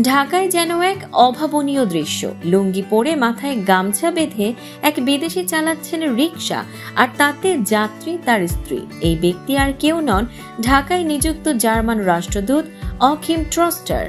ঢাকায় যেন এক অভাবনীয় দৃশ্য। লুঙ্গি পরে মাথায় গামছা বেঁধে এক বিদেশি চালাচ্ছেন রিকশা, আর তাতে যাত্রী তার স্ত্রী। এই ব্যক্তি আর কেউ নন, ঢাকায় নিযুক্ত জার্মান রাষ্ট্রদূত অকিম ট্রস্টার।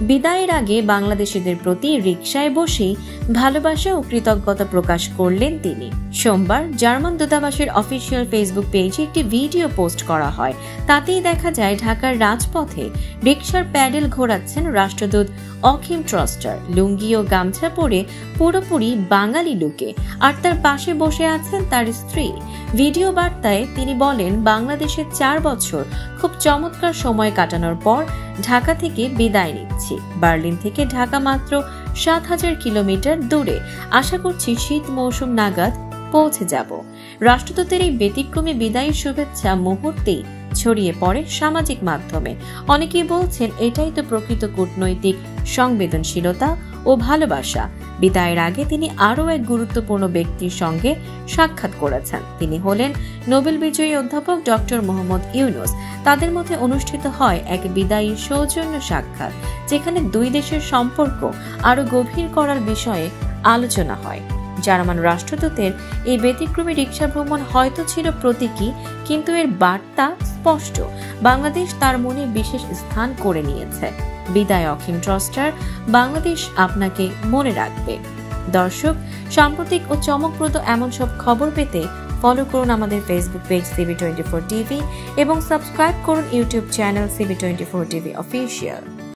বিদায়ের আগে বাংলাদেশিদের প্রতি রিকশায় বসেই ভালোবাসা ও কৃতজ্ঞতা প্রকাশ করলেন তিনি। সোমবার জার্মান দূতাবাসের অফিসিয়াল ফেসবুক পেজে একটি ভিডিও পোস্ট করা হয়। তাতেই দেখা যায় ঢাকার রাজপথে রিকশার প্যাডেল ঘোরাচ্ছেন রাষ্ট্রদূত অকিম ট্রস্টার। লুঙ্গি ও গামছা পরে পুরোপুরি বাঙালি লুকে, আর তার পাশে বসে আছেন তার স্ত্রী। ভিডিও বার্তায় তিনি বলেন, বাংলাদেশে 4 বছর খুব চমৎকার সময় কাটানোর পর ঢাকা থেকে বিদায় নিচ্ছি। বার্লিন থেকে ঢাকা মাত্র 7,000 কিলোমিটার দূরে। আশা করছি শীত মৌসুম নাগাদ পৌঁছে যাব। রাষ্ট্রদূতের এই ব্যতিক্রমী বিদায়ের শুভেচ্ছা মুহূর্তেই ছড়িয়ে পড়ে সামাজিক মাধ্যমে। অনেকেই বলছেন, এটাই তো প্রকৃত কূটনৈতিক সংবেদনশীলতা ও ভালোবাসা। বিদায়ের আগে তিনি আরও এক গুরুত্বপূর্ণ ব্যক্তির সঙ্গে সাক্ষাৎ করেছেন। তিনি হলেন নোবেল বিজয়ী অধ্যাপক ডক্টর মোহাম্মদ ইউনূস। তাদের মধ্যে অনুষ্ঠিত হয় এক বিদায়ী সৌজন্য সাক্ষাৎ, যেখানে দুই দেশের সম্পর্ক আরও গভীর করার বিষয়ে আলোচনা হয়। জার্মান রাষ্ট্রদূতের এই ব্যতিক্রমী রিকশা ভ্রমণ হয়তো ছিল প্রতীকী, কিন্তু এর বার্তা স্পষ্ট। বাংলাদেশ তার মনে বিশেষ স্থান করে নিয়েছে। বিদায় অকিম ট্রস্টার, বাংলাদেশ আপনাকে মনে রাখবে। দর্শক, সাম্প্রতিক ও চমকপ্রদ এমন সব খবর পেতে ফলো করুন আমাদের ফেসবুক পেজ CB24 টিভি এবং সাবস্ক্রাইব করুন YouTube channel CB24 TV official.